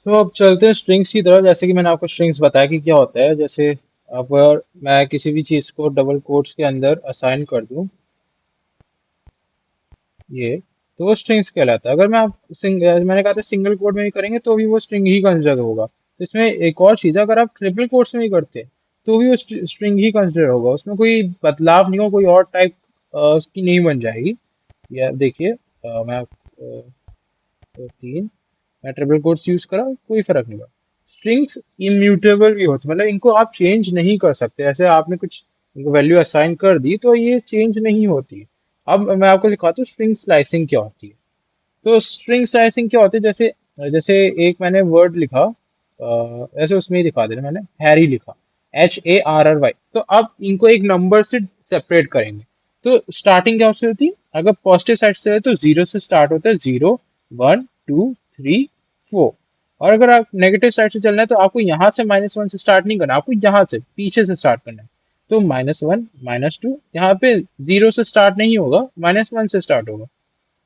तो अब चलते हैं स्ट्रिंग्स की तरफ। जैसे कि मैंने आपको स्ट्रिंग्स बताया कि क्या होता है। जैसे अब अगर मैं किसी भी चीज़ को डबल कोट्स के अंदर असाइन कर दूं, ये तो वो स्ट्रिंग्स कहलाता है। अगर मैंने कहा था सिंगल कोट में भी करेंगे तो भी वो स्ट्रिंग ही कंसिडर होगा। तो इसमें एक और चीज़ है, अगर आप ट्रिपल कोट्स में भी करते हैं तो भी वो स्ट्रिंग ही कंसिडर होगा। उसमें कोई बदलाव नहीं होगा, कोई और टाइप उसकी नहीं बन जाएगी। या देखिए, मैं तो तीन, मैं ट्रिपल कोट्स यूज करा, कोई फर्क नहीं पड़ा। स्ट्रिंग्स इम्यूटेबल भी होती, मतलब इनको आप चेंज नहीं कर सकते। ऐसे आपने कुछ इनको वैल्यू असाइन कर दी तो ये चेंज नहीं होती। अब मैं आपको दिखाता हूँ स्ट्रिंग स्लाइसिंग क्या होती है। तो स्ट्रिंग स्लाइसिंग क्या होती है, जैसे जैसे एक मैंने वर्ड लिखा, ऐसे उसमें ही दिखा देना, मैंने हैरी लिखा, HARRY। तो अब इनको एक नंबर से सेपरेट करेंगे। तो स्टार्टिंग क्या से होती है, अगर पॉजिटिव साइड से है तो जीरो से स्टार्ट होता है, 0 1 2 3 4। और अगर आप नेगेटिव साइड से चलना है तो आपको यहाँ से -1 से स्टार्ट नहीं करना, आपको यहाँ से पीछे से स्टार्ट करना है। तो -1 -2, यहाँ पे जीरो से स्टार्ट नहीं होगा, -1 से स्टार्ट होगा,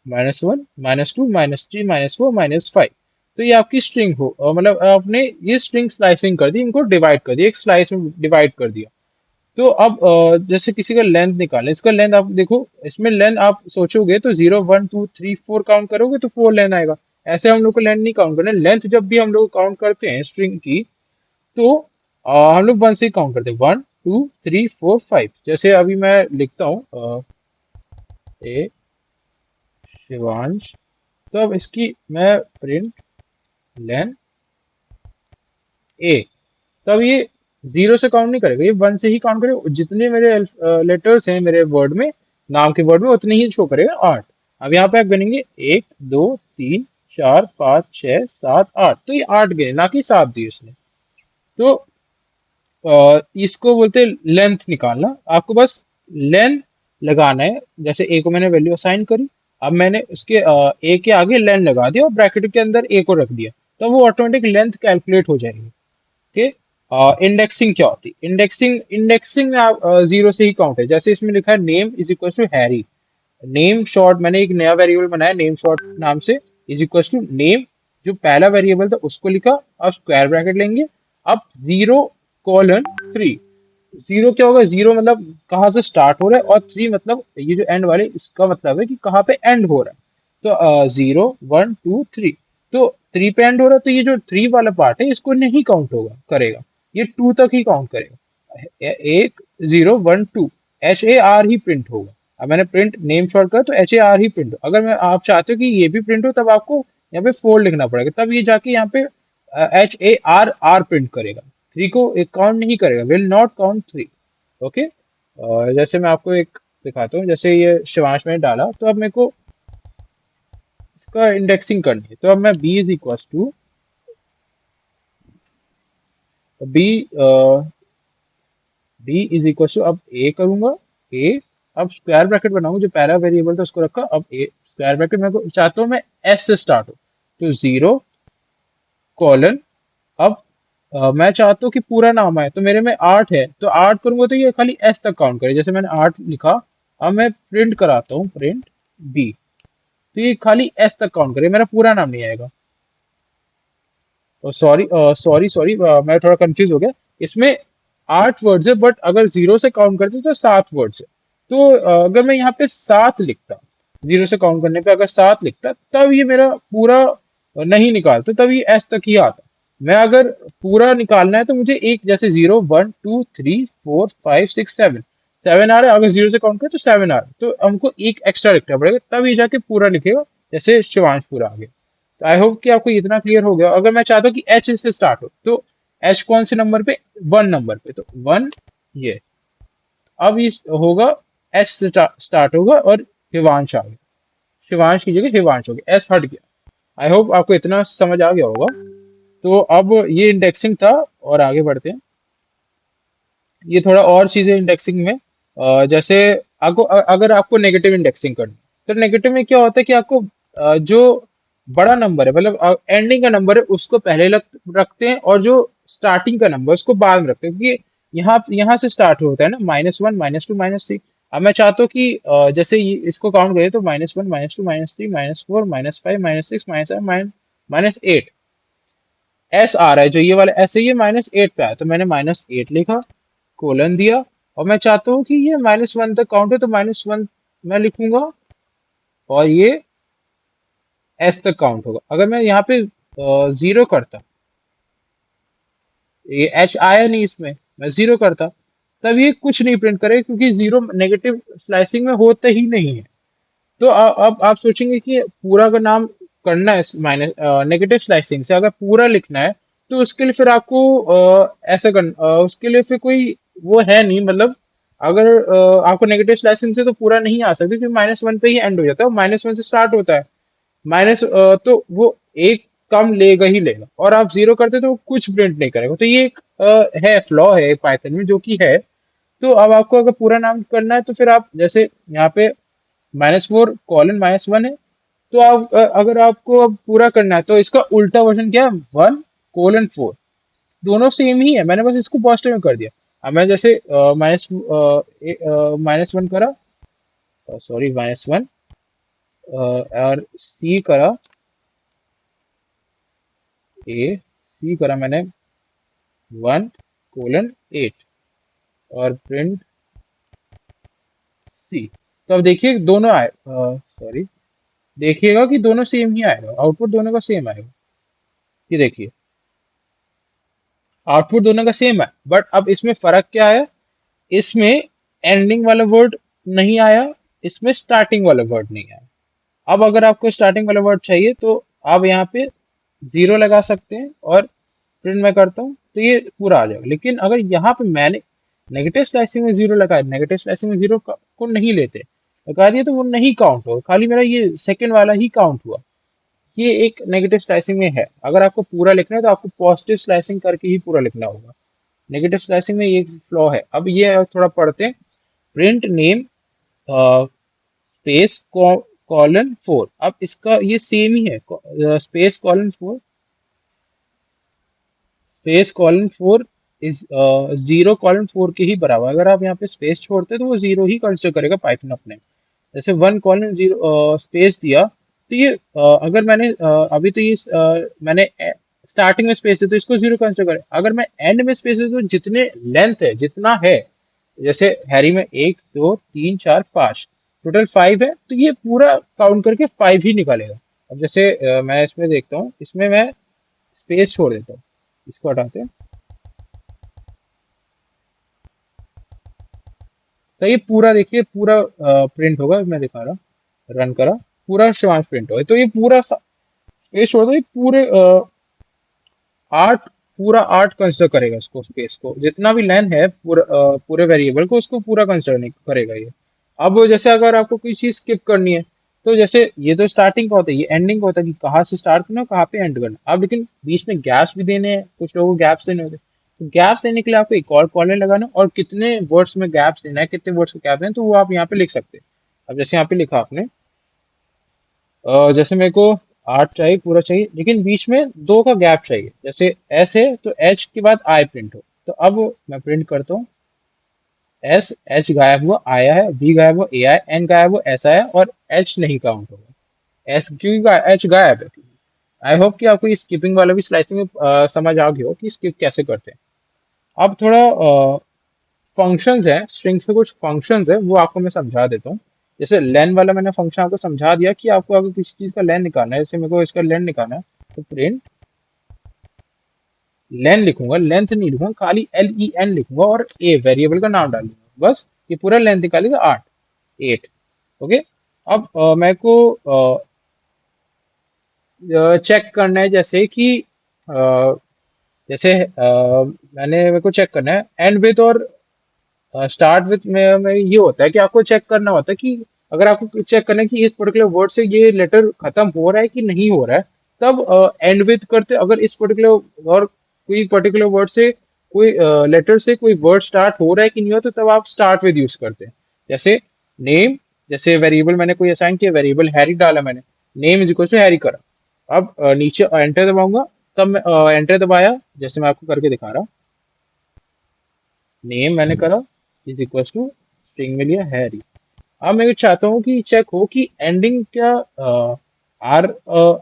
-1 -2 -3 -4 -5। तो ये आपकी स्ट्रिंग हो, मतलब आपने ये स्ट्रिंग स्लाइसिंग कर दी, इनको डिवाइड कर दिया, एक स्लाइस में डिवाइड कर दिया। तो अब जैसे किसी का लेंथ निकालें, इसका लेंथ आप देखो, इसमें लेंथ आप सोचोगे तो 0 1 2 3 4 काउंट करोगे तो 4 लेंथ आएगा। ऐसे हम लोग को लेंथ नहीं काउंट करना। लेंथ जब भी हम लोग काउंट करते हैं स्ट्रिंग की, तो हम लोग 1 से ही काउंट करते हैं, 1 2 3 4 5। जैसे अभी मैं लिखता हूँ ए शिवांश, तो अब इसकी मैं प्रिंट लेन ए, तो अब ये जीरो से काउंट नहीं करेगा, ये 1 से ही काउंट करेगा। जितने मेरे लेटर्स हैं मेरे वर्ड में, नाम के वर्ड में, उतने ही शो करेगा, 8। अब यहाँ पे आप गिनेंगे 1 2 3 4 5 6 7 8, तो ये 8 गिने, ना कि 7 दिए इसने। तो इसको बोलते हैं लेंथ निकालना। आपको बस लेंथ लगाना है। जैसे ए को मैंने वैल्यू असाइन करी, अब मैंने उसके ए के आगे लेंथ लगा दिया और ब्रैकेट के अंदर ए को रख दिया, तो वो ऑटोमेटिक लेंथ कैलकुलेट हो जाएगी। ठीक। इंडेक्सिंग क्या होती है, इंडेक्सिंग इंडेक्सिंग में आप जीरो से ही काउंट है। जैसे इसमें लिखा है name is equal to Harry, name short, मैंने एक नया वेरिएबल बनाया नेम शॉर्ट नाम से, इज इक्वल टू नेम, जो पहला वेरिएबल था उसको लिखा, अब स्क्वायर ब्रैकेट लेंगे, अब 0:3। जीरो क्या होगा, जीरो मतलब कहाँ से स्टार्ट हो रहा है, और थ्री मतलब ये जो एंड वाले, इसका मतलब है कि कहाँ पे एंड हो रहा है। तो 0 1 2 3, तो थ्री पे एंड हो रहा है, तो ये जो थ्री वाला पार्ट है इसको नहीं काउंट होगा करेगा, ये टू तक ही काउंट करेगा। 1 0 1 2, HAR ही प्रिंट होगा। अब मैंने प्रिंट नेम शॉर्ट कर तो HAR ही प्रिंट हो। अगर मैं आप चाहते हो कि ये भी प्रिंट हो, तब आपको यहाँ पे 4 लिखना पड़ेगा, तब ये जाके यहाँ पे HARR प्रिंट करेगा। थ्री को एक काउंट नहीं करेगा, will not count three. Okay. और जैसे मैं आपको एक दिखाता हूँ, जैसे ये शिवांश में डाला, तो अब मेरे को इसका इंडेक्सिंग करनी है। तो अब मैं b is equal to b b is equal to, अब ए करूंगा, ए, अब स्क्वायर ब्रैकेट बनाऊंगा, जो पहला वेरिएबल था उसको रखा, अब ए स्क्वायर ब्रैकेट, मैं चाहता हूँ मैं एस से स्टार्ट हो, तो 0:, अब मैं चाहता हूँ कि पूरा नाम आए, तो मेरे में 8 है, तो 8 करूंगा तो ये खाली एस तक काउंट करे। जैसे मैंने 8 लिखा, अब मैं प्रिंट कराता हूँ, प्रिंट बी, तो ये खाली एस तक काउंट करे, मेरा पूरा नाम नहीं आएगा। सॉरी सॉरी सॉरी, मैं थोड़ा कंफ्यूज हो गया। इसमें 8 वर्ड्स है, बट अगर जीरो से काउंट करते तो 7 वर्ड्स है। तो अगर मैं यहाँ पे 7 लिखता, जीरो से काउंट करने पे अगर 7 लिखता, तब ये मेरा पूरा नहीं निकालता, तब ये एस तक ही आता। मैं अगर पूरा निकालना है तो मुझे एक, जैसे 0 1 2 3 4 5 6 7, 7 आ रहा है, अगर जीरो से काउंट करें तो 7 आ रहा है, तो हमको एक एक्स्ट्रा लिखना पड़ेगा, तब ये जाके पूरा लिखेगा, जैसे शिवांश पूरा आ गया। तो आई होप कि आपको इतना क्लियर हो गया। अगर मैं चाहता हूँ कि एच से स्टार्ट हो, तो एच कौन से नंबर पे, 1 नंबर पे, तो 1, ये, अब ये होगा एच से स्टार्ट होगा, और हिवांश आ गया, शिवांश की जगह हिवांश हो गया, एस हट गया। आई होप आपको इतना समझ आ गया होगा। तो अब ये इंडेक्सिंग था, और आगे बढ़ते हैं। ये थोड़ा और चीजें इंडेक्सिंग में, जैसे आपको अगर आपको नेगेटिव इंडेक्सिंग करनी है, तो नेगेटिव में क्या होता है कि आपको जो बड़ा नंबर है, मतलब एंडिंग का नंबर है, उसको पहले रखते हैं, और जो स्टार्टिंग का नंबर उसको बाद में रखते हैं, क्योंकि यहाँ यहाँ से स्टार्ट होता है ना, -1 -2 -3। अब मैं चाहता हूँ कि जैसे इसको काउंट करें तो -1 -2 -3 -4 -5 -6 -7 -8, एस आ रहा है जो ये वाला एस है, ये -8 पे आया तो मैंने -8 लिखा, कोलन दिया। और मैं चाहता हूँ कि ये -1 तक काउंट है तो -1 मैं लिखूंगा, और ये एस तक काउंट होगा। अगर मैं यहाँ पे 0 करता, ये एच आया नहीं इसमें, मैं 0 करता, तब ये कुछ नहीं प्रिंट करेगा क्योंकि 0 नेगेटिव स्लाइसिंग में होता ही नहीं है। तो अब आप सोचेंगे कि पूरा का नाम करना है माइनस नेगेटिव स्लाइसिंग से, अगर पूरा लिखना है तो उसके लिए फिर आपको ऐसा करना, उसके लिए फिर कोई वो है नहीं, मतलब अगर आपको नेगेटिव स्लाइसिंग से तो पूरा नहीं आ सकते क्योंकि -1 पे ही एंड हो जाता है, -1 से स्टार्ट होता है। तो वो एक कम लेगा ही लेगा, और आप 0 करते तो वो कुछ प्रिंट नहीं करेगा। तो ये एक है फ्लॉ है पाइथन में जो कि है। तो अब आपको अगर पूरा नाम करना है तो फिर आप जैसे यहाँ पे -4 कॉलन -1 है, तो आप अगर आपको अब पूरा करना है तो इसका उल्टा वर्जन क्या है, 1:4। दोनों सेम ही है, मैंने बस इसको पॉजिटिव में कर दिया। अब मैं जैसे -1 करा, सॉरी -1, और सी करा, सी करा मैंने 1:8 और प्रिंट सी। तो अब देखिए दोनों आए, सॉरी, देखिएगा कि दोनों सेम ही आएगा, आउटपुट दोनों का सेम आएगा। ये देखिए आउटपुट दोनों का सेम है, बट अब इसमें फर्क क्या है, इसमें एंडिंग वाला वर्ड नहीं आया, इसमें स्टार्टिंग वाला वर्ड नहीं आया। अब अगर आपको स्टार्टिंग वाला वर्ड चाहिए तो आप यहाँ पे 0 लगा सकते हैं और प्रिंट मैं करता हूँ तो ये पूरा आ जाएगा। लेकिन अगर यहाँ पे मैंने नेगेटिव स्लाइसिंग में 0 लगाया, नेगेटिव स्लाइसिंग में 0 को नहीं लेते, लगा दिया तो वो नहीं काउंट होगा, खाली मेरा ये सेकंड वाला ही काउंट हुआ। ये एक नेगेटिव स्लाइसिंग में है। अगर आपको पूरा लिखना है तो आपको पॉजिटिव स्लाइसिंग करके ही पूरा लिखना होगा। नेगेटिव स्लाइसिंग में ये फ्लॉ है। अब ये थोड़ा पढ़ते हैं, प्रिंट नेम स्पेस कॉलन 4। अब इसका ये सेम ही है, स्पेस कॉलन 4 इज 0:4 के ही बराबर। अगर आप यहाँ पे स्पेस छोड़ते तो वो 0 ही कंसिडर करेगा पाइथन अपने। जैसे 1:0 स्पेस दिया तो ये अगर मैंने अभी तो ये मैंने स्टार्टिंग में स्पेस दिया तो इसको 0 कंसिडर करे। अगर मैं एंड में स्पेस दे तो जितने लेंथ है जितना है, जैसे हैरी में 1 2 3 4 5, टोटल 5 है, तो ये पूरा काउंट करके 5 ही निकालेगा। अब जैसे मैं इसमें देखता हूँ, इसमें मैं स्पेस छोड़ देता हूँ, इसको हटाते हैं, तो ये पूरा देखिए पूरा प्रिंट होगा। मैं दिखा रहा, रन करा, पूरा शिवांश प्रिंट होगा। तो ये पूरा स्पेस छोड़ दो, ये पूरे 8, पूरा 8 कंसिडर करेगा इसको, स्पेस को जितना भी लेंथ है पूरे वेरिएबल को, उसको पूरा कंसिडर नहीं करेगा ये। अब जैसे अगर आपको कोई चीज स्किप करनी है तो जैसे ये तो स्टार्टिंग का होता है, ये एंडिंग का होता है कि कहाँ से स्टार्ट करना है कहाँ पे एंड करना है। अब लेकिन बीच में गैप्स भी देने हैं, कुछ लोगों को गैप्स देने होते हैं, तो गैप्स देने के लिए आपको एक और कॉलन लगाना है, और कितने वर्ड्स में गैप्स देना है, कितने वर्ड्स को गैप देना है, तो वो आप यहाँ पे लिख सकते हैं। अब जैसे यहाँ पे लिखा आपने, जैसे मेरे को 8 चाहिए, पूरा चाहिए, लेकिन बीच में 2 का गैप चाहिए। जैसे एस है तो एच के बाद आई प्रिंट हो, तो अब मैं प्रिंट करता हूँ, एस, एच गायब हुआ, आया है, वी गायब हुआ, ए आया, एन गायब हुआ, एस आया, और एच नहीं काउंट होगा, एच क्योंकि एच गायब है। आई होप कि आपको ये स्किपिंग वाला भी स्लाइसिंग में समझ आ गया हो कि स्किप कैसे करते हैं। अब थोड़ा फंक्शंस हैं, स्ट्रिंग्स के कुछ फंक्शंस है, वो आपको मैं समझा देता हूँ। जैसे लेन वाला मैंने फंक्शन आपको समझा दिया कि आपको अगर किसी चीज का लेन निकालना है, जैसे मेरे को इसका लेन निकालना है, तो प्रिंट लेन लिखूंगा, लेंथ नहीं लिखूंगा, खाली LEN लिखूंगा और ए वेरिएबल का नाम डाल दूंगा, बस ये पूरा लेंथ निकालेगा 8। ओके। अब मेरे को चेक करना है, जैसे कि जैसे मेरे को चेक करना है एंड विथ और स्टार्ट विथ में ये होता है कि आपको चेक करना होता है कि अगर आपको चेक करना है कि इस पर्टिकुलर वर्ड से ये लेटर खत्म हो रहा है कि नहीं हो रहा है, तब एंड विथ करते। अगर इस पर्टिकुलर और कोई पर्टिकुलर वर्ड से कोई लेटर से कोई वर्ड स्टार्ट हो रहा है कि नहीं हो, तो तब आप स्टार्ट विद यूज करते हैं। जैसे नेम, जैसे वेरिएबल मैंने कोई असाइन किया, वेरिएबल हैरी डाला मैंने, name is equal to Harry करा। अब नीचे एंटर दबाऊंगा, तब मैं एंटर दबाया, जैसे मैं आपको करके दिखा रहा, नेम मैंने करा इज इक्वल टू स्ट्रिंग में लिया हैरी। अब मैं चाहता हूँ कि चेक हो कि एंडिंग क्या आर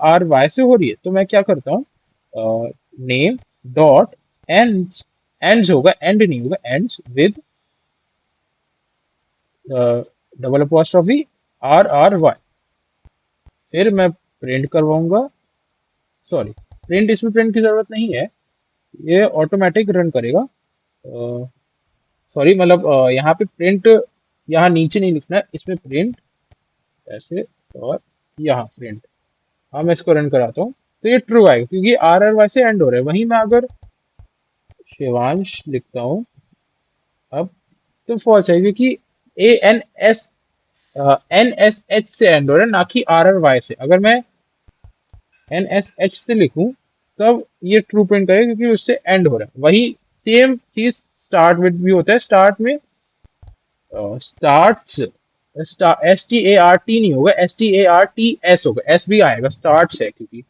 आर वाई से हो रही है, तो मैं क्या करता हूँ, नेम डॉट एंड्स, एंड्स होगा, एंड नहीं होगा, ends with double apostrophe r r y. फिर मैं प्रिंट करवाऊंगा, सॉरी प्रिंट, इसमें प्रिंट की जरूरत नहीं है, ये ऑटोमेटिक रन करेगा। सॉरी मतलब यहाँ पे प्रिंट, यहाँ नीचे नहीं लिखना है, इसमें प्रिंट ऐसे, और यहाँ प्रिंट। हाँ मैं इसको रन कराता हूँ, तो ये ट्रू आएगा क्योंकि आर आर वाई से एंड हो रहा है। वहीं मैं अगर शिवांश लिखता हूँ अब, तो फॉल्स है क्योंकि A N S, N S H से एंड हो रहा है, ना कि आर आर वाई से। अगर मैं एन एस एच से लिखूं तब ये ट्रू प्रिंट करेगा क्योंकि उससे एंड हो रहा है। वही सेम चीज स्टार्ट विद भी होता है। स्टार्ट में starts, S T A R T नहीं होगा, S T A R T S होगा, एस भी आएगा, स्टार्ट्स है क्योंकि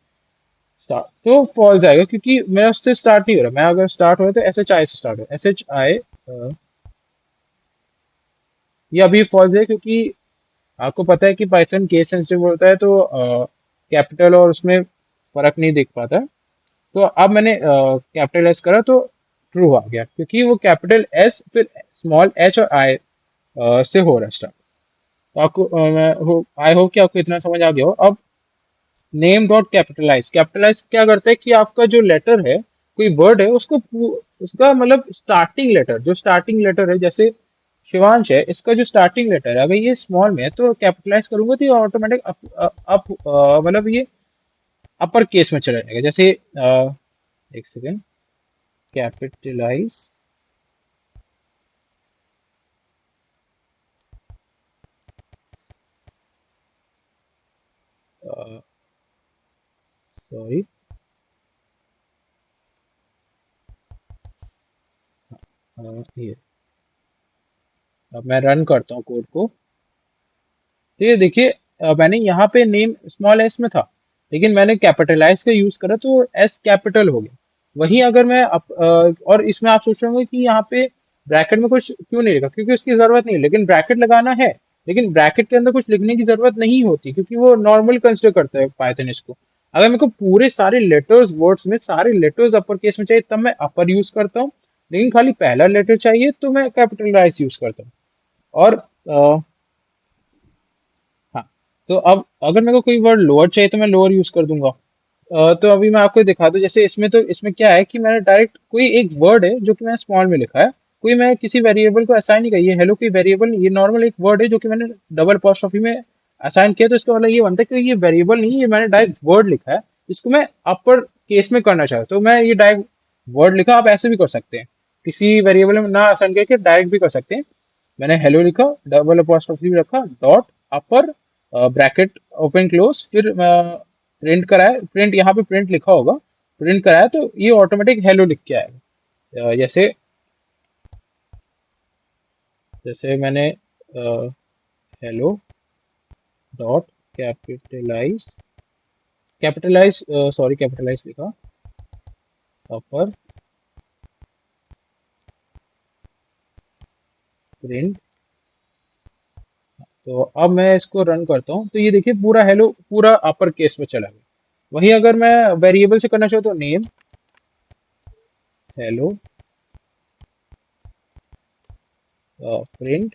स्टार्ट, तो फॉल्स आएगा क्योंकि मेरा उससे स्टार्ट नहीं हो रहा। मैं अगर स्टार्ट हो रहा है तो एस एच आई से स्टार्ट हो, एस एच आई, ये अभी फॉल्स है क्योंकि आपको पता है कि पाइथन केस सेंसिटिव होता है, तो कैपिटल और उसमें फर्क नहीं देख पाता है। तो अब मैंने कैपिटल एस करा तो ट्रू आ गया क्योंकि वो कैपिटल एस फिर स्मॉल एच और आई से हो रहा है स्टार्ट। तो आपको आई होप कि आपको इतना समझ आ गया हो। अब नेम डॉट कैपिटलाइज, कैपिटलाइज क्या करता है कि आपका जो लेटर है, कोई वर्ड है, उसको उसका मतलब स्टार्टिंग लेटर, जो स्टार्टिंग लेटर है, जैसे शिवांश है, इसका जो स्टार्टिंग लेटर है अगर ये स्मॉल में है तो कैपिटलाइज करूंगा तो ये ऑटोमेटिक अप मतलब ये अपर केस में चला जाएगा। जैसे एक सेकेंड, कैपिटलाइज, सॉरी ये, अब मैं रन करता हूँ कोड को, तो ये देखिए मैंने यहाँ पे नेम स्मॉल एस में था, लेकिन मैंने कैपिटलाइज का यूज करा तो एस कैपिटल हो गया। वहीं अगर मैं और इसमें आप सोच रहे होंगे कि यहाँ पे ब्रैकेट में कुछ क्यों नहीं लिखा, क्योंकि उसकी जरूरत नहीं है, लेकिन ब्रैकेट लगाना है। लेकिन ब्रैकेट के अंदर कुछ लिखने की जरूरत नहीं होती क्योंकि वो नॉर्मल कंसिडर करता है पाइथन इसको। अगर मेरे को पूरे सारे लेटर्स, वर्ड्स में सारे लेटर्स अपर केस में चाहिए तब मैं अपर यूज करता हूँ, लेकिन खाली पहला लेटर चाहिए तो मैं कैपिटलाइज यूज करता हूँ। और हाँ, तो अब अगर मेरे को कोई वर्ड लोअर चाहिए तो मैं लोअर यूज कर दूंगा। तो अभी मैं आपको दिखा दूं, जैसे इसमें, तो इसमें क्या है कि मैंने डायरेक्ट कोई एक वर्ड है जो कि मैंने स्मॉल में लिखा है, कोई मैं किसी वेरिएबल को असाइन नहीं किया। ये हेलो कोई वेरिएबल नहीं, ये नॉर्मल एक वर्ड है जो कि मैंने डबल अपॉस्ट्रोफी में असाइन किया, तो इसका मतलब ये बनता है कि ये वेरिएबल नहीं है, ये मैंने डायरेक्ट वर्ड लिखा है, इसको मैं अपर केस में करना चाहता हूँ तो मैं ये डायरेक्ट वर्ड लिखा। आप ऐसे भी कर सकते हैं, किसी वेरिएबल में ना असाइन करके डायरेक्ट भी कर सकते हैं। मैंने हेलो लिखा, डबल अपॉस्ट्रोफी रखा, डॉट, अपर, ब्रैकेट ओपन क्लोज, फिर प्रिंट कराया, प्रिंट यहाँ पे प्रिंट लिखा होगा, प्रिंट कराया तो ये ऑटोमेटिक हेलो लिख के आएगा। जैसे जैसे मैंने hello dot capitalize, capitalize sorry capitalize लिखा, अपर प्रिंट, तो अब मैं इसको रन करता हूँ तो ये देखिए पूरा हेलो पूरा अपर केस में चला गया। वही अगर मैं वेरिएबल से करना चाहूँ तो नेम हेलो प्रिंट,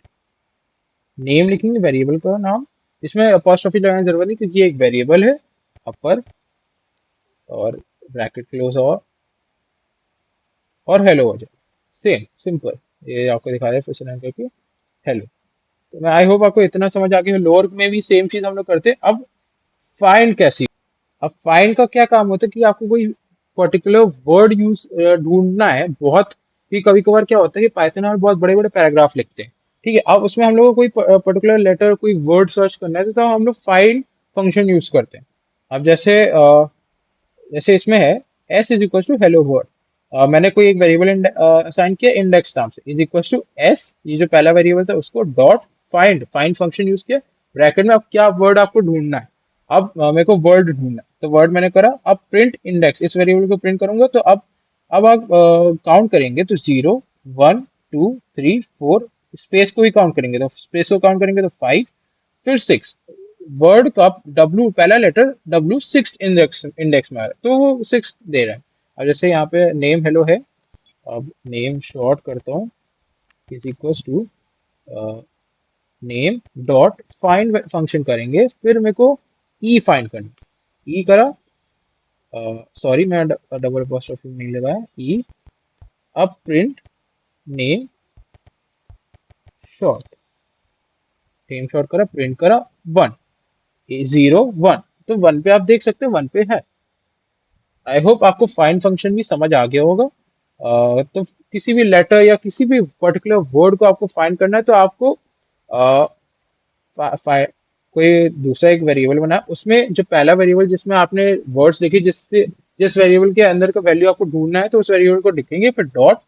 नेम लिखेंगे वेरिएबल का नाम, इसमें अपॉस्ट्रोफी लगाने की जरूरत नहीं क्योंकि ये एक वेरिएबल है, अपर और ब्रैकेट क्लोज और हेलो हो जाए, सेम सिंपल। ये आपको दिखा रहे हैं फिर से रन करके हेलो। तो मैं आई होप आपको इतना समझ आ गया। लोअर में भी सेम चीज हम लोग करते हैं। अब फाइंड कैसी, अब फाइंड का क्या काम होता है कि आपको कोई पर्टिकुलर वर्ड यूज ढूंढना है। बहुत ही कभी कभार क्या होता है कि पाइथन में बहुत बड़े बड़े पैराग्राफ लिखते हैं, ठीक है, अब उसमें हम लोग को कोई पर्टिकुलर लेटर, कोई वर्ड सर्च करना है तो हम लोग फाइंड फंक्शन यूज करते हैं। अब जैसे जैसे इसमें है s is equal to hello word, मैंने कोई एक वेरिएबल असाइन किया इंडेक्स नाम से, इज इक्वल टू एस, ये जो पहला वेरिएबल था उसको, dot find, find function use किया, ब्रैकेट में अब क्या वर्ड आपको ढूंढना है। अब मेरे को वर्ड ढूंढना है तो वर्ड मैंने करा, अब प्रिंट इंडेक्स, इस वेरिएबल को प्रिंट करूंगा तो अब आप काउंट करेंगे तो 0 1 2 3 4, स्पेस को भी काउंट करेंगे तो स्पेस को काउंट करेंगे तो 5, फिर 6, वर्ड का डब्ल्यू पहला लेटर डब्ल्यू सिक्स इंडेक्स इंडेक्स में आ रहा है तो वो 6 दे रहा है। अब जैसे यहाँ पे नेम हेलो है, अब नेम शॉर्ट करता हूँ is equals to name dot find function करेंगे, फिर मेरे को ई फाइंड करना, ई करा, सॉरी मैं डबल अपोस्ट्रोफी नहीं लगाया, ई, अब print name short, name short करा, प्रिंट करा 1, 0 1, तो 1 पे आप देख सकते हैं 1 पे है। आई होप आपको फाइंड फंक्शन भी समझ आ गया होगा। तो किसी भी लेटर या किसी भी पर्टिकुलर वर्ड को आपको फाइंड करना है तो आपको अ, कोई दूसरा एक वेरिएबल बना, उसमें जो पहला वेरिएबल जिसमें आपने वर्ड्स लिखे, जिससे जिस वेरिएबल के अंदर का वैल्यू आपको ढूंढना है तो उस वेरिएबल को लिखेंगे, फिर डॉट,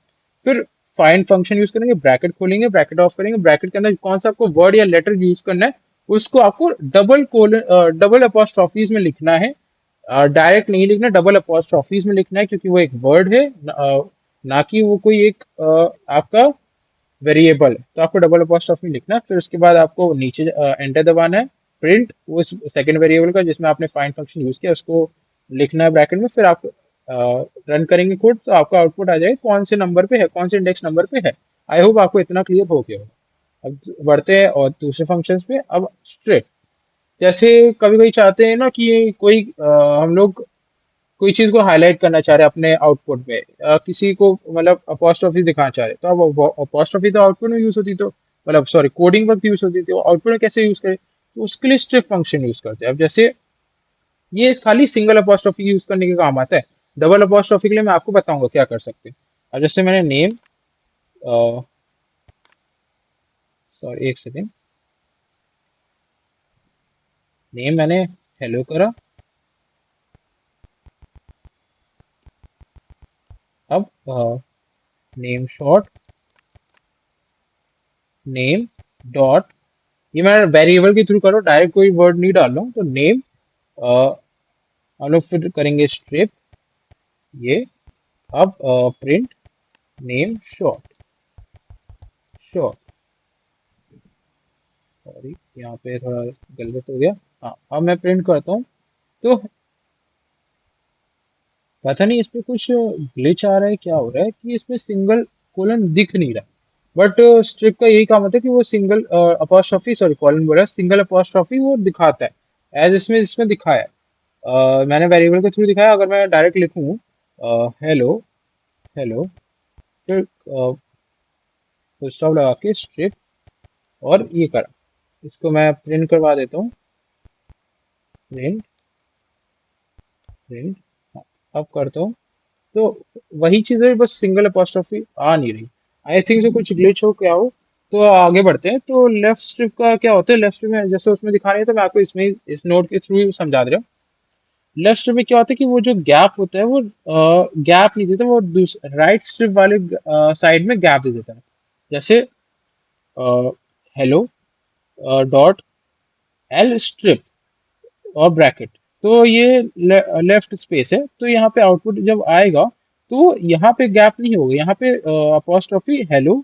फिर फाइंड फंक्शन यूज करेंगे, ब्रैकेट खोलेंगे, ब्रैकेट ऑफ करेंगे, ब्रैकेट के अंदर कौन सा आपको वर्ड या लेटर यूज करना है उसको आपको डबल अपॉस्ट्रॉफीज में लिखना है। डायरेक्ट नहीं लिखना, डबल अपॉस्ट्रॉफीज में लिखना है, क्योंकि वो एक वर्ड है ना कि वो कोई एक आपका वेरिएबल है। तो आपको डबल अपॉस्ट्रोफी लिखना है, फिर उसके बाद आपको नीचे एंटर दबाना है, प्रिंट उस सेकंड वेरिएबल का जिसमें आपने फाइंड फंक्शन यूज किया उसको लिखना है ब्रैकेट में, फिर आप रन करेंगे कोड तो आपका आउटपुट आ जाएगा कौन से नंबर पे है, कौन से इंडेक्स नंबर पे है। आई होप आपको इतना क्लियर हो गया होगा। अब बढ़ते हैं और दूसरे फंक्शंस पे। अब स्ट्रिप, जैसे कभी कभी चाहते हैं ना कि कोई हम लोग कोई चीज को हाईलाइट करना चाह रहे हैं अपने आउटपुट में, किसी को मतलब अपॉस्ट्रोफी दिखाना चाह रहे हैं, तो अब अपॉस्ट्रोफी तो आउटपुट में यूज होती, तो मतलब सॉरी कोडिंग वक्त यूज होती थी, आउटपुट में कैसे यूज करें, तो उसके लिए स्ट्रिप फंक्शन यूज करते हैं। अब जैसे ये खाली सिंगल अपॉस्ट्रोफी यूज करने के काम आता है, डबल अपॉस्ट्रोफी के लिए मैं आपको बताऊंगा क्या कर सकते हैं। अब जैसे मैंने नेम, सॉरी एक सेकेंड, नेम मैंने हेलो करा, अब नेम शॉर्ट नेम डॉट, ये मैं वेरिएबल के थ्रू करो, डायरेक्ट कोई वर्ड नहीं डाल रहा हूँ, तो नेम हम लोग फिर करेंगे स्ट्रिप ये, अब print name short short, sorry यहाँ पे थोड़ा गलत हो गया। हाँ अब मैं प्रिंट करता हूँ, तो पता नहीं इस पे कुछ ग्लिच आ रहा है, क्या हो रहा है कि इसमें सिंगल कोलन दिख नहीं रहा, बट स्ट्रिप का यही काम होता है कि वो सिंगल अपॉस्ट्रोफी, सॉरी कॉलन बोला, सिंगल अपॉस्ट्रोफी वो दिखाता है एज इसमें इसमें दिखाया है। मैंने वेरिएबल के थ्रू दिखाया, अगर मैं डायरेक्ट लिखूँ हेलो हेलो, फिर फुल स्टॉप लगा के स्ट्रिप और ये करा, इसको मैं प्रिंट करवा देता हूँ, प्रिंट प्रिंट, अब करता हूँ, तो वही चीज़ है, बस सिंगल अपॉस्ट्रोफी आ नहीं रही। आई थिंक से कुछ ग्लिच हो क्या हो। तो आगे बढ़ते हैं, तो लेफ्ट स्ट्रिप का क्या होता है, लेफ्ट स्ट्रिप में जैसे उसमें दिखा रही है, तो मैं आपको इसमें इस नोट के थ्रू ही समझा दे रहा हूँ। लेफ्ट स्ट्रिप में क्या होता है कि वो जो गैप होता है वो गैप नहीं देता, वो राइट स्ट्रिप वाले साइड में गैप दे देता है। जैसे हेलो डॉट एल स्ट्रिप और ब्रैकेट, तो ये लेफ्ट स्पेस है, तो यहाँ पे आउटपुट जब आएगा तो यहाँ पे गैप नहीं होगा, यहाँ पे अपॉस्ट्रोफी हेलो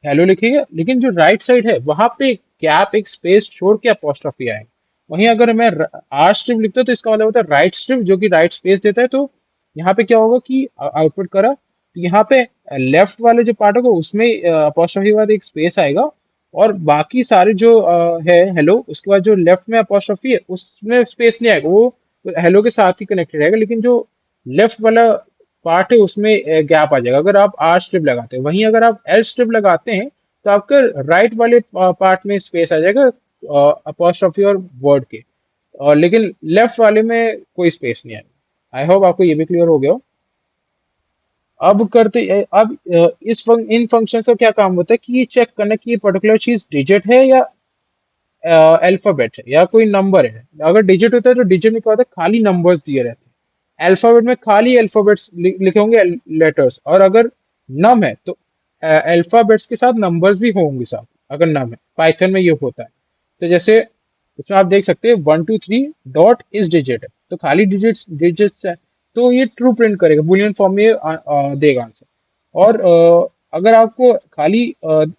हेलो लिखेगा, लेकिन जो राइट साइड है वहां पे गैप एक स्पेस छोड़ के अपॉस्ट्रोफी आएगा। वहीं अगर मैं आर स्ट्रिप लिखता हूं, तो इसका मतलब होता है राइट स्ट्रिप जो कि राइट स्पेस देता है, तो यहाँ पे क्या होगा कि आउटपुट करा, तो यहाँ पे लेफ्ट वाले जो पार्ट होगा उसमें अपॉस्ट्रोफी के बाद एक स्पेस आएगा, और बाकी सारे जो है हेलो उसके बाद जो लेफ्ट में अपॉस्ट्रोफी है उसमें स्पेस नहीं आएगा, वो हेलो के साथ ही कनेक्टेड रहेगा, लेकिन जो लेफ्ट वाला पार्ट है उसमें गैप आ जाएगा अगर आप आर स्ट्रिप लगाते हैं। वहीं अगर आप एल स्ट्रिप लगाते हैं तो आपका राइट वाले पार्ट में स्पेस आ जाएगा अपॉस्ट्रोफी और वर्ड के, और लेकिन लेफ्ट वाले में कोई स्पेस नहीं आएगा। आई होप आपको ये भी क्लियर हो गया हो। अब इन फंक्शन का क्या काम होता है कि ये चेक करना कि ये पर्टिकुलर चीज डिजिट है या अल्फाबेट है या कोई नंबर है। अगर डिजिट होता है तो डिजिट में क्या होता है, खाली नंबर्स दिए रहते हैं, अल्फाबेट में खाली अल्फाबेट्स लिखे होंगे, लेटर्स, और अगर नम है तो अल्फाबेट्स के साथ नंबर्स भी होंगे साथ, अगर नम है। पाइथन में ये होता है। तो जैसे इसमें आप देख सकते हैं 1 2 3 डॉट इस डिजिट है, तो खाली डिजिट्स डिजिट्स है, तो ये ट्रू प्रिंट करेगा, बुलियन फॉर्म में देगा आंसर। और अगर आपको खाली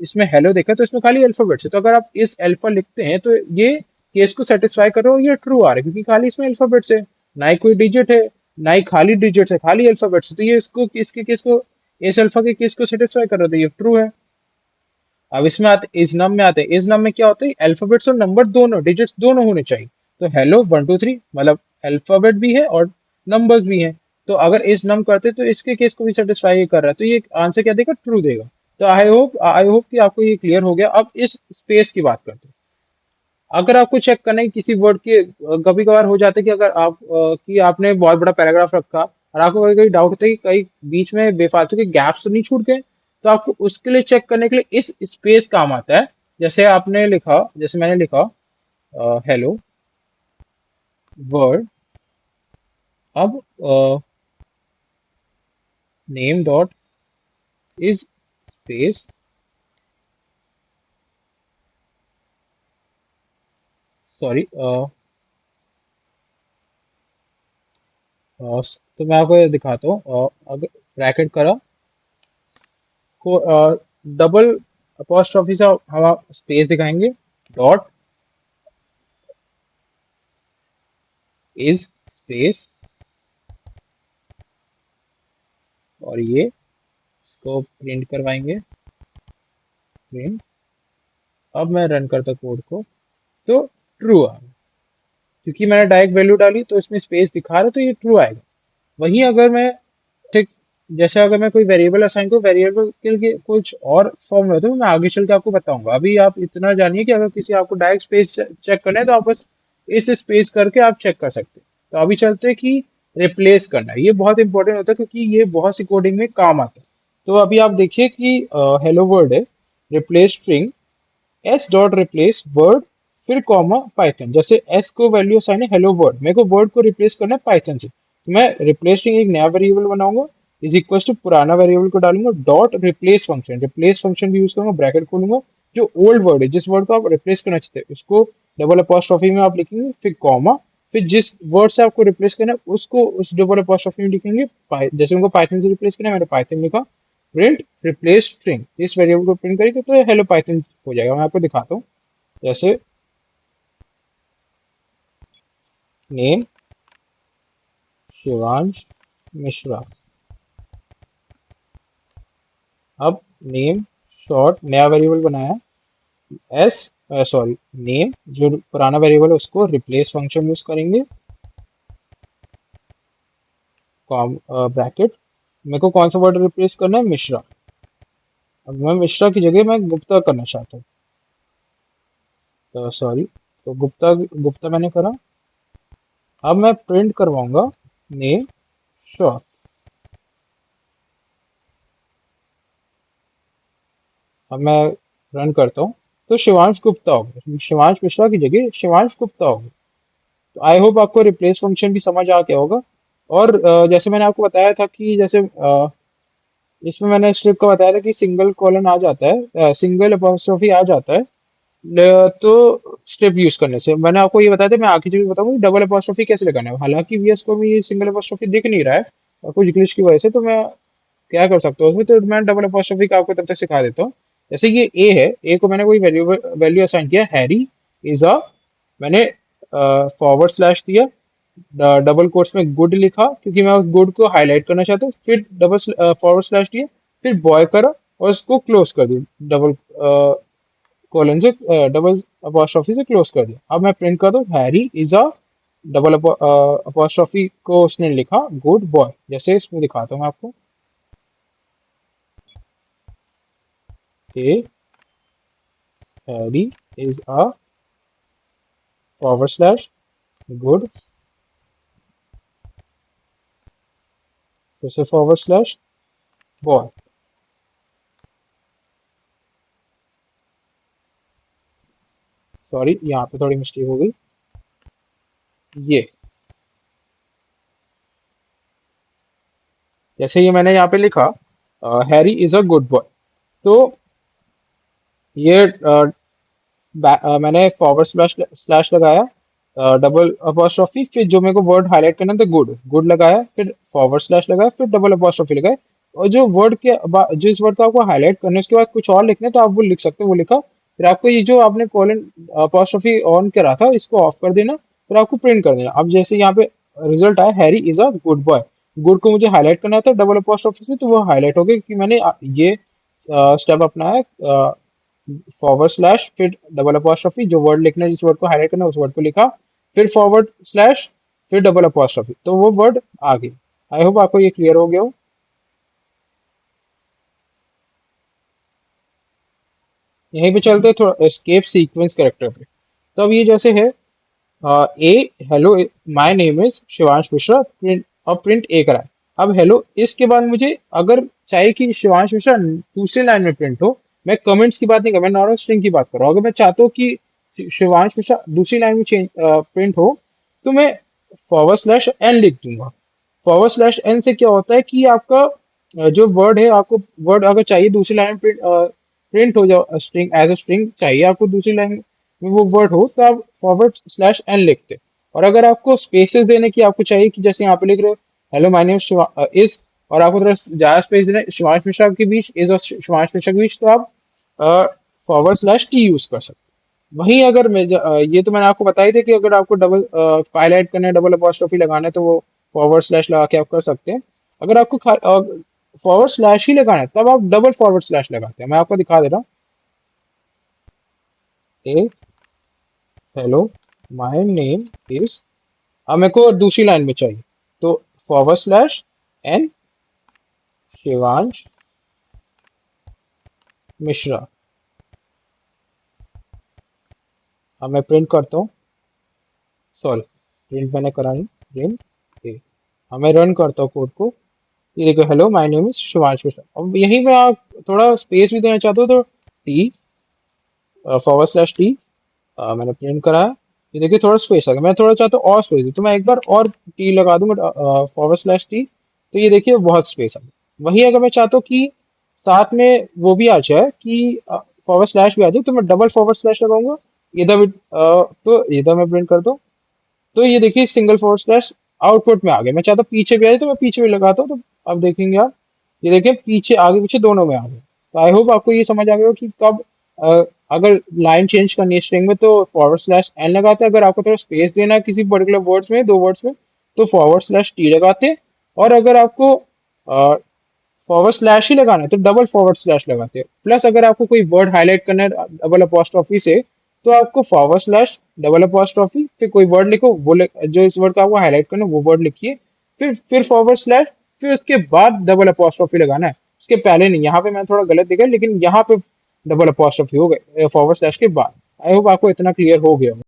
इसमें हेलो देखा तो इसमें खाली अल्फाबेट्स है, तो अगर आप इस अल्फा लिखते हैं तो ये केस को सेटिस्फाई कर रहे हो, ये ट्रू आ रहा है क्योंकि खाली इसमें अल्फाबेट्स है, ना ही कोई डिजिट है, ना ही खाली डिजिट्स है, खाली अल्फाबेट्स, तो ये इसको किसके केस को, इस अल्फा के केस को सेटिस्फाई कर रहा था, ये ट्रू है। अब इसमें आते, इस नम में आते हैं, इस नम में क्या होता है, अल्फाबेट्स और नंबर दोनों, डिजिट्स दोनों होने चाहिए। तो हेलो 1 2 3 मतलब अल्फाबेट भी है और नंबर्स भी हैं। तो अगर इस नम करते तो इसके केस को भी सेटिस्फाई कर रहा है, तो ये आंसर क्या देगा, ट्रू देगा। तो आई होप कि आपको ये क्लियर हो गया। अब इस स्पेस की बात करते हैं। अगर आपको चेक करना है किसी वर्ड के, कभी कभार हो जाता है कि अगर आप कि आपने बहुत बड़ा पैराग्राफ रखा और आपको कभी कभी डाउट होता है कि कहीं बीच में बेफालतू के गैप्स तो नहीं छूट गए, तो आपको उसके लिए चेक करने के लिए इस स्पेस काम आता है। जैसे आपने लिखा, जैसे मैंने लिखा हेलो वर्ड, अब name dot is space, sorry, तो मैं आपको ये दिखाता हूँ। अगर ब्रैकेट करा को डबल अपॉस्ट्रॉफी से हम स्पेस दिखाएंगे, डॉट इज स्पेस, और ये इसको प्रिंट करवाएंगे, प्रिंट। अब मैं रन करता कोड को, तो ट्रू आ गया, क्योंकि मैंने डायरेक्ट वैल्यू डाली तो इसमें स्पेस दिखा रहा है, तो ये ट्रू आएगा। वहीं अगर मैं ठीक, जैसे अगर मैं कोई वेरिएबल असाइन को, वेरिएबल के लिए कुछ और फॉर्म में, तो मैं आगे चल के आपको बताऊंगा। अभी आप इतना जानिए कि अगर किसी आपको डायरेक्ट स्पेस चेक करना है तो आप बस इस स्पेस करके आप चेक कर सकते हैं। तो अभी चलते हैं कि रिप्लेस करना है, ये बहुत इंपॉर्टेंट होता है क्योंकि ये बहुत सी कोडिंग में काम आता है। तो अभी आप देखिए कि हेलो वर्ड है, replace string, S dot replace word, फिर कॉमा पाइथन। जैसे एस को वैल्यू असाइन है हेलो वर्ड, मेरे को वर्ड को रिप्लेस करना है पाइथन से, तो मैं रिप्लेसिंग एक नया वेरिएबल बनाऊंगा, इज इक्वल टू पुराना वेरिएबल को डालूंगा, dot replace function, replace function भी यूज करूंगा, ब्रैकेट खोलूंगा, जो ओल्ड वर्ड है, जिस वर्ड को आप रिप्लेस करना चाहते हैं उसको डबल अपॉस्ट्रोफी में आप लिखेंगे, फिर कॉमा, फिर जिस वर्ड से आपको रिप्लेस करना है उसको उस डबल अपॉस्ट्रोफी में लिखेंगे। जैसे उनको पाइथन से रिप्लेस करना है, मैंने पाइथन लिखा, प्रिंट रिप्लेस स्ट्रिंग, इस वेरिएबल को प्रिंट करेंगे तो हेलो पाइथन हो जाएगा। मैं आपको दिखाता हूँ, जैसे नेम शिवांश मिश्रा। अब नेम शॉर्ट नया वेरिएबल बनाया, एस, सॉरी, नेम जो पुराना वेरिएबल है उसको रिप्लेस फंक्शन यूज करेंगे, कॉम ब्रैकेट, मेरे को कौन सा वर्ड रिप्लेस करना है, मिश्रा। अब मैं मिश्रा की जगह मैं गुप्ता करना चाहता हूँ, तो सॉरी, तो गुप्ता गुप्ता मैंने करा। अब मैं प्रिंट करवाऊंगा नेम शॉर्ट। अब मैं रन करता हूँ, तो शिवांश गुप्ता हो गया, शिवांश मिश्रा की जगह शिवांश गुप्ता हो गया। तो आई होप आपको रिप्लेस फंक्शन भी समझ आ गया होगा। और जैसे मैंने आपको बताया था कि जैसे इसमें मैंने स्ट्रिप का बताया था कि सिंगल कॉलन आ जाता है, सिंगल अपॉस्ट्रोफी आ जाता है, तो स्ट्रिप यूज करने से। मैंने आपको ये बताया था, मैं आखिरी चीज बताऊंगा कि डबल अपॉस्ट्रोफी कैसे लगाना है। हालांकि वीएस को भी ये सिंगल अपॉस्ट्रोफी दिख नहीं रहा है कुछ ग्लिच की वजह से, तो मैं क्या कर सकता हूँ उसमें, तो मैं डबल अपॉस्ट्रोफी का आपको तब तक सिखा देता हूँ। जैसे ये ए है, ए को मैंने कोई वैल्यू वैल्यू असाइन किया, हैरी इज अ, मैंने फॉरवर्ड स्लैश दिया, डबल कोट्स में गुड लिखा क्योंकि मैं उस गुड को हाईलाइट करना चाहता हूँ, फिर डबल फॉरवर्ड स्लैश दिया, फिर बॉय करा और उसको क्लोज कर दिया, डबल कोलन से, डबल अपॉस्ट्रोफी से क्लोज कर दिया। अब मैं प्रिंट कर दूँ Harry is a, double apostrophe को उसने लिखा गुड बॉय, जैसे इसमें दिखाता हूँ मैं आपको, a Harry is a forward slash good, फिर से फॉरवर्ड स्लैश बॉय। सॉरी, यहाँ पे थोड़ी मिस्टेक हो गई, ये जैसे ये मैंने यहाँ पे लिखा Harry is a good boy, तो ये मैंने फॉरवर्ड स्लैश स्लैश लगाया, डबल अपॉस्ट्रोफी, फिर जो मेरे को वर्ड हाईलाइट करना था गुड, गुड लगाया, फिर फॉरवर्ड स्लैश लगाया, फिर डबल अपॉस्ट्रोफी लगाया, और जो वर्ड के जिस वर्ड को आपको हाईलाइट करना है उसके बाद कुछ और लिखना है तो आप वो लिख सकते हो, वो लिखा। फिर आपको ये जो आपने कोलन अपॉस्ट्रोफी ऑन करा था इसको ऑफ कर देना, फिर आपको प्रिंट कर देना। अब जैसे यहाँ पे रिजल्ट आया Harry is a good boy. Good को मुझे हाईलाइट करना था डबल अपॉस्ट्रोफी से, तो वो हाईलाइट हो गया क्योंकि मैंने ये स्टेप अपनाया, फॉरवर्ड स्लैश फिर डबल अपॉस्ट्रोफी, जो वर्ड लिखना है जिस वर्ड को हाईलाइट करना है उस वर्ड को लिखा, फिर फॉरवर्ड स्लैश फिर डबल अपॉस्ट्रोफी, तो वो वर्ड आ गई। आई होप आपको ये क्लियर हो गया हो। यहीं पे चलते हैं थोड़ा एस्केप सीक्वेंस कैरेक्टर पे। तो अब ये जैसे है, a hello my name is Shivansh Mishra, print और प्रिंट ए करा है। अब हेलो इसके बाद मुझे अगर चाहिए कि शिवांश मिश्रा दूसरी लाइन में प्रिंट हो, मैं कमेंट्स की बात नहीं कर, मैं नॉर्मल स्ट्रिंग की बात कर रहा हूँ। अगर मैं चाहता हूँ कि शिवांश मिश्रा दूसरी लाइन में चेंज प्रिंट हो, तो मैं फॉरवर्ड स्लैश एन लिख दूंगा। फॉरवर्ड स्लैश एन से क्या होता है कि आपका जो वर्ड है, आपको वर्ड अगर चाहिए दूसरी लाइन में प्रिंट हो जाओ, स्ट्रिंग एज अ स्ट्रिंग चाहिए आपको दूसरी लाइन में वो वर्ड हो, तो आप फॉरवर्ड स्लैश एन लिखते। और अगर आपको स्पेसेस देने की आपको चाहिए कि जैसे यहाँ पे लिख रहे हो हेलो माय नेम इज, और आपको थोड़ा ज्यादा स्पेस देना है शिवांश मिश्रा के बीच, इज और शिवांश मिश्रा के बीच, तो आप फॉरवर्ड स्लैश टी यूज कर सकते हैं। वहीं अगर ये तो मैंने आपको बताई थी कि अगर आपको डबल हाईलाइट करना है, डबल अपॉस्ट्रोफी लगाना है, तो वो फॉरवर्ड स्लैश लगा के आप कर सकते हैं। अगर आपको फॉरवर्ड स्लैश ही लगाना है, तब आप डबल फॉरवर्ड स्लैश लगाते हैं। मैं आपको दिखा दे रहा हूँ। हेलो माय नेम इज, अब मेरे को दूसरी लाइन में चाहिए, तो forward slash n Shivansh Mishra. अब मैं प्रिंट करता हूँ, सॉरी प्रिंट मैंने करा नहीं, प्रिंट ए। अब मैं रन करता हूँ कोड को, ये देखो hello my name is Shivansh Mishra. अब यहीं पे आप थोड़ा स्पेस भी देना चाहते हो तो टी फॉरवर्ड स्लैश टी, मैंने प्रिंट करा है। ये देखिए थोड़ा स्पेस आ गया, मैं थोड़ा चाहता हूँ और स्पेस दूँ, तो मैं एक बार और टी लगा दूंगा, फॉरवर्ड स्लैश टी, तो ये देखिए बहुत स्पेस आ गया। वहीं अगर मैं चाहता हूँ कि साथ में वो भी आ जाए कि फॉरवर्ड स्लैश भी आ जाए, तो मैं डबल फॉरवर्ड स्लैश लगाऊंगा। इधर भी तो इधर मैं प्रिंट कर दूँ, तो ये देखिए सिंगल फॉरवर्ड स्लैश आउटपुट में आ गया। मैं चाहता हूँ पीछे भी आ जाए, तो मैं पीछे भी लगाता हूँ, तो अब देखेंगे आप, ये देखिए पीछे आगे पीछे दोनों में आ गया। तो आई होप आपको ये समझ आ गया हो कि कब अगर लाइन चेंज करनी है स्ट्रिंग में तो फॉरवर्ड स्लैश एन लगाते हैं, अगर आपको थोड़ा स्पेस देना है किसी पर्टिकुलर वर्ड्स में, दो वर्ड्स में, तो फॉरवर्ड स्लैश टी लगाते हैं। और अगर आपको फॉरवर्ड स्लैश ही लगाना है तो डबल फॉरवर्ड स्लैश लगाते हैं। प्लस अगर आपको कोई वर्ड हाईलाइट करना है डबल अपॉस्ट्रोफी से, तो आपको फॉरवर्ड स्लैश डबल अपॉस्ट्रोफी फिर कोई वर्ड लिखो, जो इस वर्ड का आपको हाईलाइट करना है वो वर्ड लिखिए, फिर फॉरवर्ड स्लैश, फिर उसके बाद डबल अपॉस्ट्रोफी लगाना है, उसके पहले नहीं। यहाँ पे मैं थोड़ा गलत दिखा, लेकिन यहाँ पे डबल अपॉस्ट्रोफी हो गए फॉरवर्ड स्लैश के बाद। आई होप आपको इतना क्लियर हो गया हो।